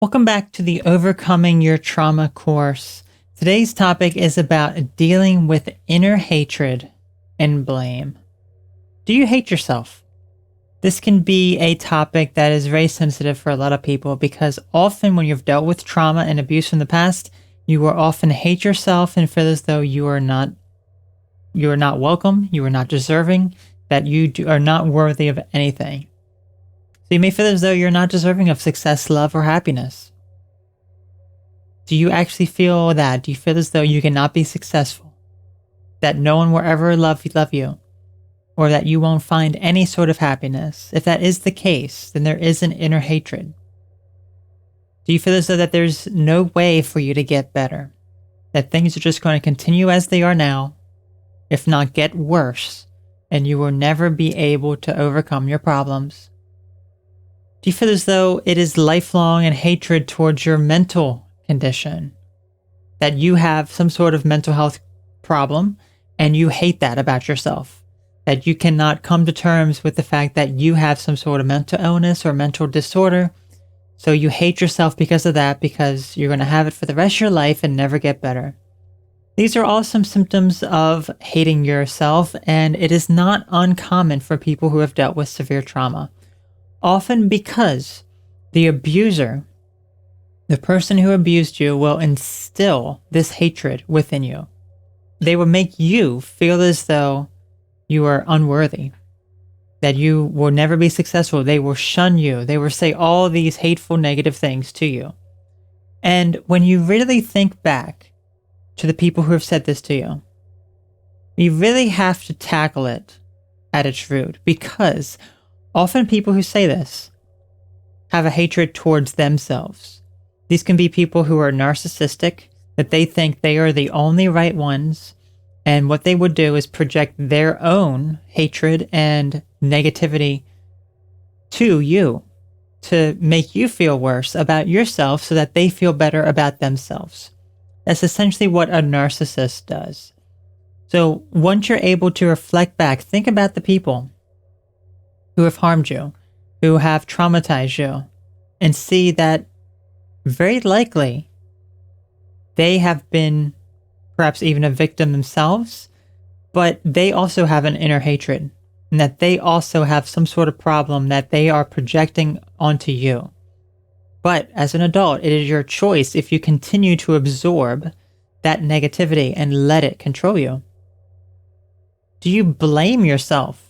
Welcome back to the Overcoming Your Trauma course. Today's topic is about dealing with inner hatred and blame. Do you hate yourself? This can be a topic that is very sensitive for a lot of people because often when you've dealt with trauma and abuse from the past, you will often hate yourself and feel as though you are not welcome, you are not deserving, that are not worthy of anything. So you may feel as though you're not deserving of success, love, or happiness. Do you actually feel that? Do you feel as though you cannot be successful? That no one will ever love you? Or that you won't find any sort of happiness? If that is the case, then there is an inner hatred. Do you feel as though that there's no way for you to get better? That things are just going to continue as they are now, if not get worse, and you will never be able to overcome your problems? Do you feel as though it is lifelong and hatred towards your mental condition? That you have some sort of mental health problem and you hate that about yourself? That you cannot come to terms with the fact that you have some sort of mental illness or mental disorder, so you hate yourself because of that, because you're going to have it for the rest of your life and never get better? These are all some symptoms of hating yourself, and it is not uncommon for people who have dealt with severe trauma. Often because the abuser, the person who abused you, will instill this hatred within you. They will make you feel as though you are unworthy, that you will never be successful. They will shun you. They will say all these hateful, negative things to you. And when you really think back to the people who have said this to you, you really have to tackle it at its root, because often people who say this have a hatred towards themselves. These can be people who are narcissistic, that they think they are the only right ones, and what they would do is project their own hatred and negativity to you to make you feel worse about yourself so that they feel better about themselves. That's essentially what a narcissist does. So once you're able to reflect back, think about the people who have harmed you, who have traumatized you, and see that very likely they have been perhaps even a victim themselves, but they also have an inner hatred, and that they also have some sort of problem that they are projecting onto you. But as an adult, it is your choice if you continue to absorb that negativity and let it control you. Do you blame yourself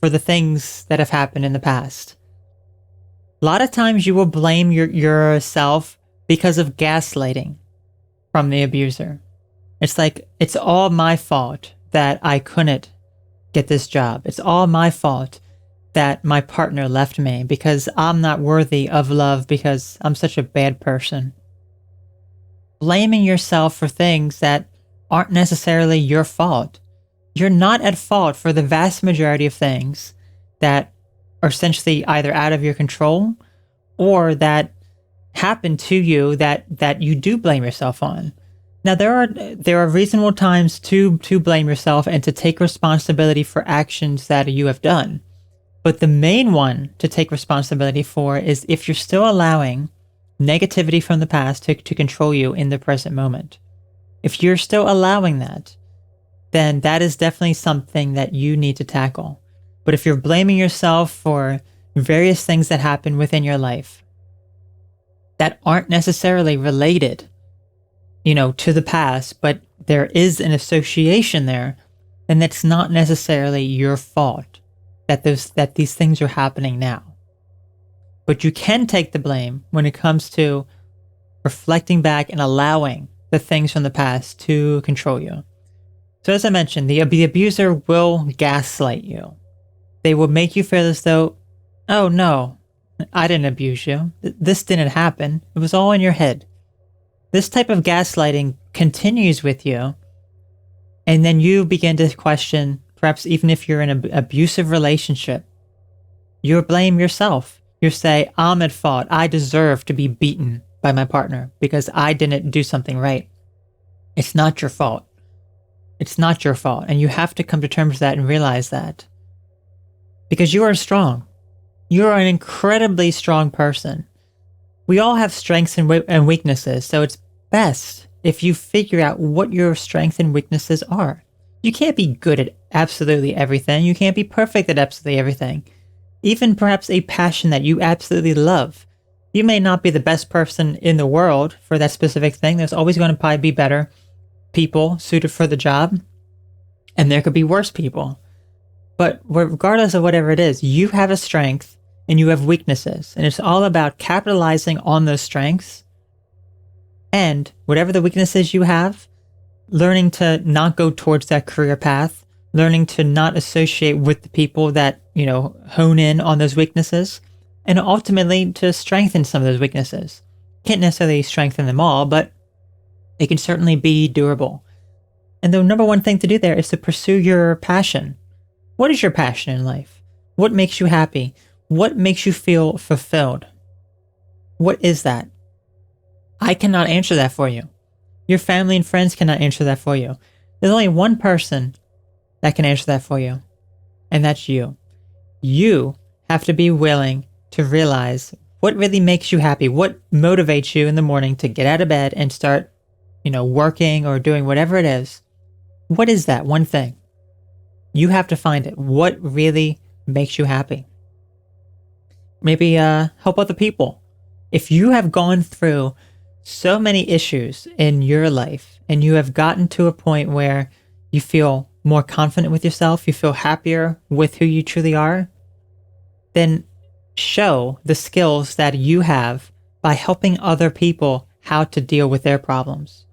for the things that have happened in the past? A lot of times you will blame yourself because of gaslighting from the abuser. It's like, it's all my fault that I couldn't get this job. It's all my fault that my partner left me because I'm not worthy of love because I'm such a bad person. Blaming yourself for things that aren't necessarily your fault. You're not at fault for the vast majority of things that are essentially either out of your control or that happen to you that you do blame yourself on. Now, there are reasonable times to blame yourself and to take responsibility for actions that you have done. But the main one to take responsibility for is if you're still allowing negativity from the past to control you in the present moment. If you're still allowing that, then that is definitely something that you need to tackle. But if you're blaming yourself for various things that happen within your life that aren't necessarily related, to the past, but there is an association there, then that's not necessarily your fault that these things are happening now. But you can take the blame when it comes to reflecting back and allowing the things from the past to control you. So as I mentioned, the abuser will gaslight you. They will make you feel as though, oh no, I didn't abuse you. This didn't happen. It was all in your head. This type of gaslighting continues with you, and then you begin to question, perhaps even if you're in an abusive relationship, you blame yourself. You say, I'm at fault. I deserve to be beaten by my partner because I didn't do something right. It's not your fault. It's not your fault, and you have to come to terms with that and realize that. Because you are strong. You are an incredibly strong person. We all have strengths and weaknesses, so it's best if you figure out what your strengths and weaknesses are. You can't be good at absolutely everything. You can't be perfect at absolutely everything. Even perhaps a passion that you absolutely love. You may not be the best person in the world for that specific thing. There's always going to probably be better people suited for the job, and there could be worse people. But regardless of whatever it is, you have a strength and you have weaknesses, and it's all about capitalizing on those strengths and whatever the weaknesses you have, learning to not go towards that career path, learning to not associate with the people that, hone in on those weaknesses, and ultimately to strengthen some of those weaknesses. Can't necessarily strengthen them all, but it can certainly be durable. And the number one thing to do there is to pursue your passion. What is your passion in life? What makes you happy? What makes you feel fulfilled? What is that? I cannot answer that for you. Your family and friends cannot answer that for you. There's only one person that can answer that for you, and that's you. You have to be willing to realize what really makes you happy, what motivates you in the morning to get out of bed and start, working or doing whatever it is. What is that one thing? You have to find it. What really makes you happy? Maybe help other people. If you have gone through so many issues in your life and you have gotten to a point where you feel more confident with yourself, you feel happier with who you truly are, then show the skills that you have by helping other people how to deal with their problems.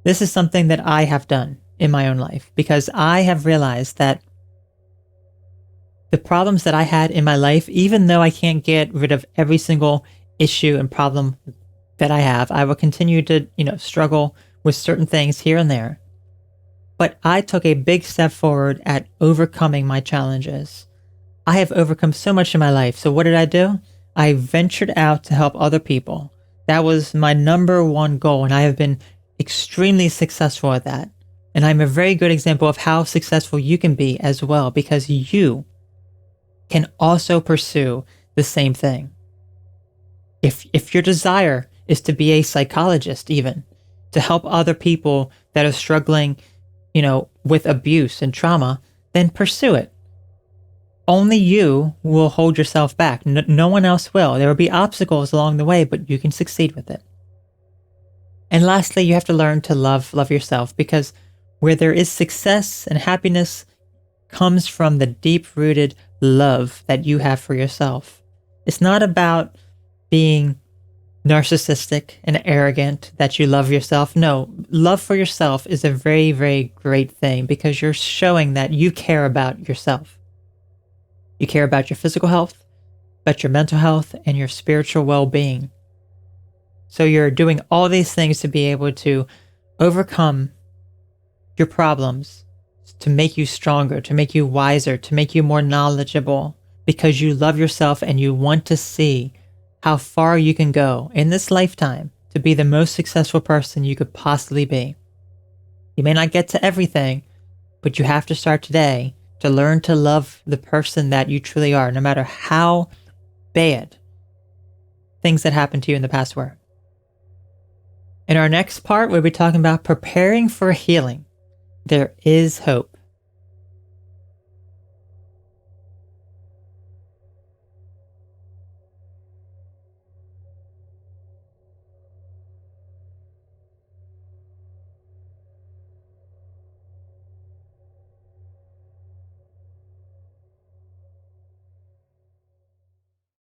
This is something that I have done in my own life because I have realized that the problems that I had in my life, even though I can't get rid of every single issue and problem that I have, I will continue to, struggle with certain things here and there. But I took a big step forward at overcoming my challenges. I have overcome so much in my life. So what did I do? I ventured out to help other people. That was my number one goal, and I have been extremely successful at that. And I'm a very good example of how successful you can be as well, because you can also pursue the same thing. If your desire is to be a psychologist, even to help other people that are struggling, with abuse and trauma, then pursue it. Only you will hold yourself back. No one else will. There will be obstacles along the way, but you can succeed with it. And lastly, you have to learn to love yourself, because where there is success and happiness comes from the deep-rooted love that you have for yourself. It's not about being narcissistic and arrogant that you love yourself. No, love for yourself is a very, very great thing because you're showing that you care about yourself. You care about your physical health, about your mental health, and your spiritual well-being. So you're doing all these things to be able to overcome your problems, to make you stronger, to make you wiser, to make you more knowledgeable, because you love yourself and you want to see how far you can go in this lifetime to be the most successful person you could possibly be. You may not get to everything, but you have to start today to learn to love the person that you truly are, no matter how bad things that happened to you in the past were. In our next part, we'll be talking about preparing for healing. There is hope.